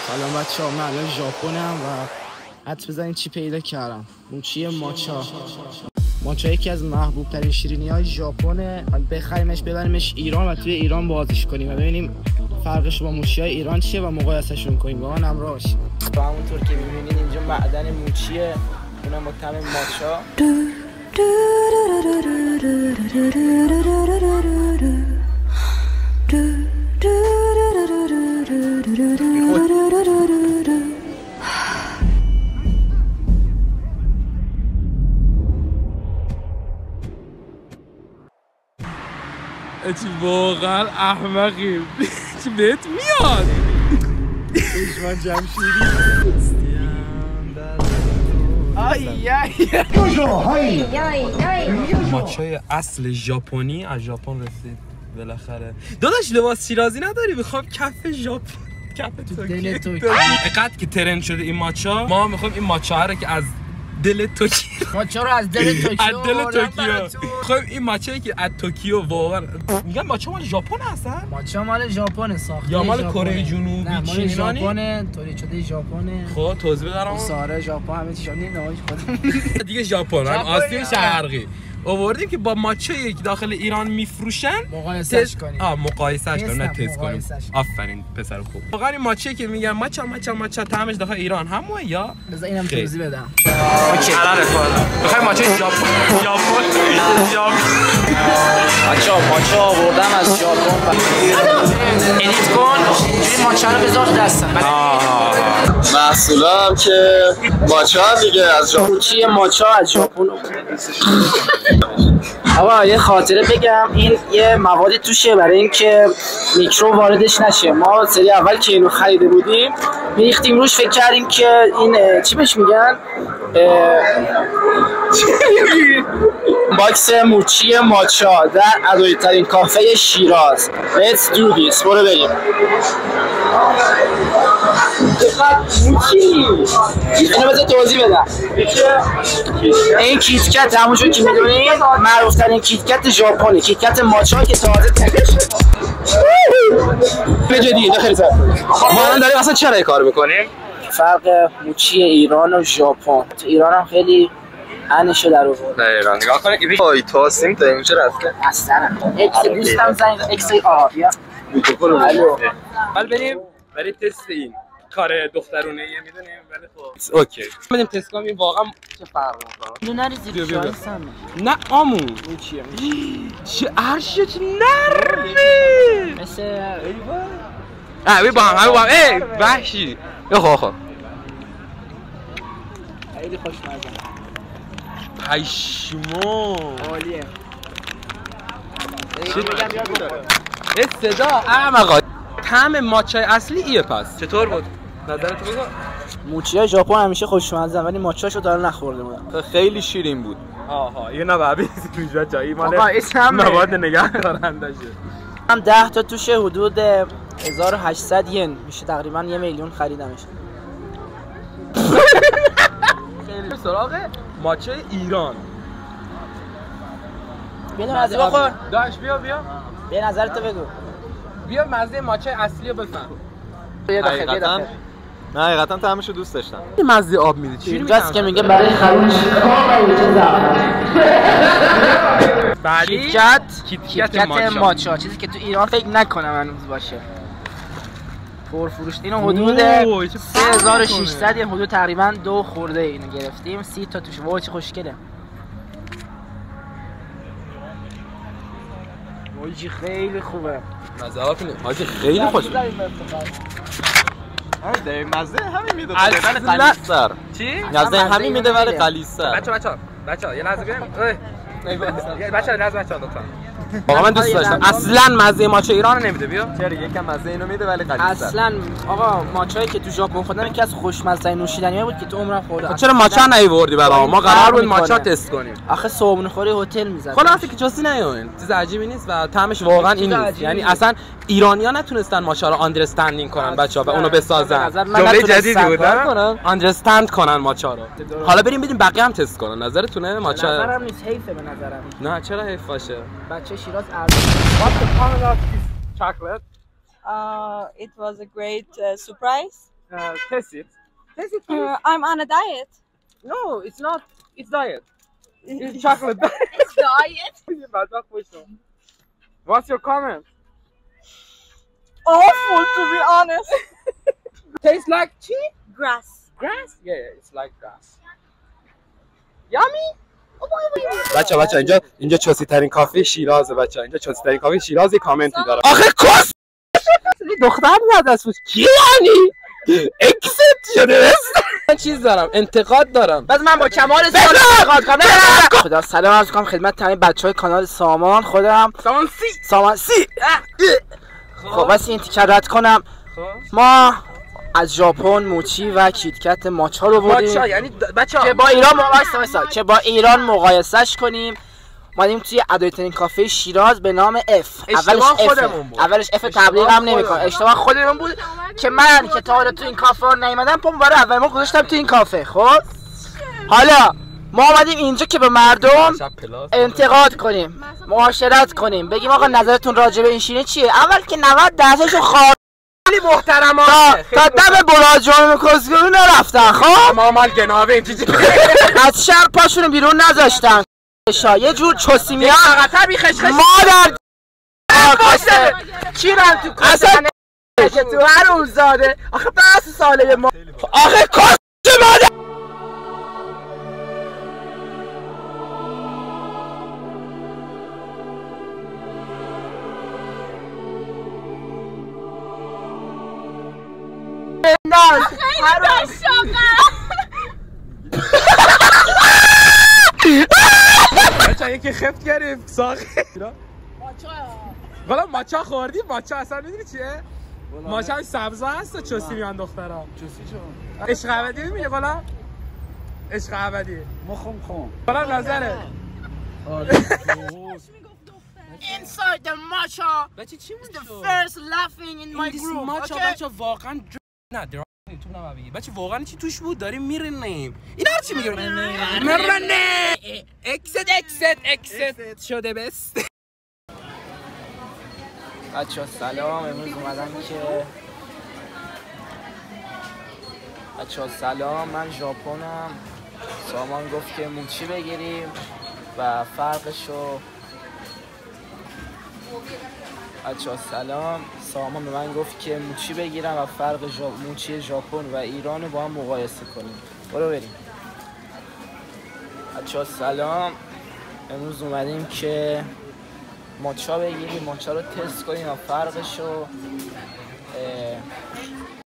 سلام بچه‌ها، من الان ژاپنم و حدس بزنید چی پیدا کردم. موچی ماچا. ماچا یکی از محبوب ترین شیرینی‌های ژاپنه. بخریمش ببریمش ایران و توی ایران بازش کنیم و ببینیم فرقش با موچی‌های ایران چیه و مقایسه‌شون کنیم. با من همراه باشید. تا همونطور که می‌بینید اینجا معدن موچیه، اونم با طعم ماچا. واقعا احمقی چی بهت میاد؟ دشمن جمشیدی ماچای اصل ژاپنی از ژاپن رسید بالاخره. داداش لباس شیرازی نداری؟ میخوام کف ژاپن، کف توکیو. اینقدر که ترند شده این ماچا، ما میخوایم این ماچا رو که از دل توکیو، ماچا رو از دل توکیو، خب این ماچایی که از توکیو واقعا میگن ماچا مال ژاپن هستن؟ ماچا مال ژاپن ساخته یا مال کره جنوبی؟ نه مال ژاپن، تولید شده ژاپن. خب توضیح بدارم. ساره ژاپن همه چی شده نهایت خودم دیگه ژاپن هم آسیا شرقی آوردیم که با ماچایی که داخل ایران میفروشن مقایسهش کنیم. مقایسهش کنیم، نه تست کنیم. آفرین پسر خوب. واقعا این ماچایی که میگن ماچا طعمش داخل ایران همونه یا بذار اینم توضیح بدم. اوکی بخاطر ماچای ژاپن بچه‌ها ماچا آوردم از ژاپن. ادیت کن این ماچا رو بذار دستم. محصولم که ماچا دیگه از ژاپن. موچی ماچا از ژاپن. آقا یه خاطره بگم، این یه موادی توشه برای اینکه میکروب واردش نشه. ما سری اول که اینو خریده بودیم میریختیم روش، فکر کردیم که این چی بهش میگن؟ باکس موچی ماچا در ادویترین کافه شیراز. Let's do this. برو بریم. موچی اینو بذار توضیح بدم. این کیتکت همونجور که میدونید معروف ترین کیتکت ژاپنه، کیتکت ماچا که تازه ترک شده. بجدی خیلی سر ما الان داریم اصلا چرا این کار میکنیم؟ فرق موچی ایران و ژاپن. تو ایران هم خیلی انشو در آورد. نه ایران نگاه کنید وای توسیم تا اینجا رفته. اصلا اکس دوستم زنگ اکس بیا. الو. حالا بریم برای تست این کار دخترونه میدونیم ولی خب اوکی. بریم تست کنیم واقعا چه فرق میکنه. اینو نریزی شایستم. نه آمون. این چیه؟ چه عرشت نرمه. مثل همه با هم ای وحشی. خب خیلی خوشمزه. پشمو عالیه. این صدا احمقا. طعم ماچای اصلی ایه پس. چطور بود؟ نظرت بگو. موچی‌های ژاپن همیشه خوشمزه ولی ماچاشو داره نخورده بودم. خیلی شیرین بود. یه نبابی اینجا جایی مال مواد نگه دارنده شه. هم 10 تا توشه، حدود 1800 ین میشه، تقریبا 1 میلیون خریدمش. خیلی سراغ ماچای ایران. بیا مزه بخور. داش بیا به نظرت بگو. بیا مزه ماچای اصلی رو بفهم. یه دفعه نه حقیقتا طعمشو دوست داشتم. این مزه آب میده چی اینجاست که میگه برای خروج بعدی کیتکت ماچا، چیزی که تو ایران فکر نکنم هنوز باشه. پرفروش اینو حدود 3600 یه حدود تقریبا 2 خورده اینو گرفتیم. 30 تا توش. وای چه خوشگله. وای خیلی خوبه. مزه ها حاجی خیلی خوش. آره مزه همین میده ولی غلیظ‌تر. چی؟ مزه همین میده ولی غلیظ‌تر. بچه‌ها یه لحظه بیایم. بچه‌ها لحظه لطفا. واقعا من دوست داشتم. اصلا مزه ماچا ایران رو نمیده. بیا چرا یکم مزه اینو میده ولی غلیظ‌تر. اصلا آقا ماچایی که تو ژاپن خوردم یکی از خوشمزه‌ترین نوشیدنی‌ها بود که تو عمرم خوردم. چرا ماچا نیوردی برام؟ ما قرار بود ماچا تست کنیم. آخه صبحونه خوری هتل می‌زد. خلاصه که چیزی نیومد. چیز عجیبی نیست و طعمش واقعا این نیست. یعنی اصلا ایرانی‌ها نتونستن ماچا رو آندرستندینگ کنن بچه‌ها و اونو بسازن. جمله جدیدی بود نه؟ آندرستند کنن ماچا رو. حالا بریم بقیه هم تست کنن. نظرتونه ماچا؟ نظرم نیست، حیفه به نظرم. نه چرا حیف باشه؟ بچه شیراز What's the comment of this chocolate? It was a great surprise. Taste it. Taste it, please. I'm on a diet. No, it's not. It's diet. It's chocolate diet. It's diet? What's your comment? Awful, to be honest. Tastes like tea? Grass. Grass? Yeah, it's like grass. Yummy? بچه اینجا چوسی ترین کافه شیرازه بچه. اینجا چوسی ترین کافه شیراز. کامنتی داره. آخه کس دختر میاد از پوش کی یعنی؟ اکسپت شده. من چیز دارم، انتقاد دارم. بعد من با کمال سال انتقاد کنم. خدا سلام عرض کنم خدمت تمام بچهای کانال سامان. خودم سامان سی. خب بس این تیکر رد کنم. ما از ژاپن موچی و کیتکت ماچا رو بردیم. ماچا یعنی بچه‌ها که با ایران مقایسهش کنیم. اومدیم توی ادایترین کافه شیراز به نام اف. اولش اف تبلیغ هم نمیکنه. اشتباه خودمون بود که من که تا حالا تو این کافه رو نیومدم پام برای اول ما گذاشتم تو این کافه. خب حالا ما اومدیم اینجا که به مردم انتقاد کنیم، معاشرت کنیم، بگیم آقا نظرتون راجع به این شیرینی چیه. اول که 90% خواهد محترمانه تا دم بلاجان کسگرو نرفتن. خب مامال گناوه این چیزی از شهر پاشونو بیرون نذاشتن. یه جور چوسی میان مادر آقاسته کیرم تو کاسه که تو هر اون زاده. آخه بحث ساله ما آخه کس مادر بچه یکی خفت گرفت ساخی والا ماچا خوردی؟ ماچا اصلا میدونی چیه؟ ماچا این سبزا هست چوسی میان دخترها. چوسی چون؟ عشق ابدی میگه والا؟ عشق ابدی مخم خون والا نظره Inside the matcha. بچه چی The first laughing in my group. ماچا بچه واقعا نه در تو نمیگی بچه واقعا چی توش بود داریم میرنیم اینا رو چی میگن میرنه اکست شده بست. بچه سلام. امروز اومدم که بچه سلام من ژاپنم. سامان گفت که موچی بگیریم و فرقشو بچه سلام. سامان به من گفت که موچی بگیرم و فرق موچی ژاپن و ایران رو با هم مقایسه کنیم. برو بریم. بچه سلام. امروز اومدیم که ماچا بگیریم، ماچا رو تست کنیم و فرقش رو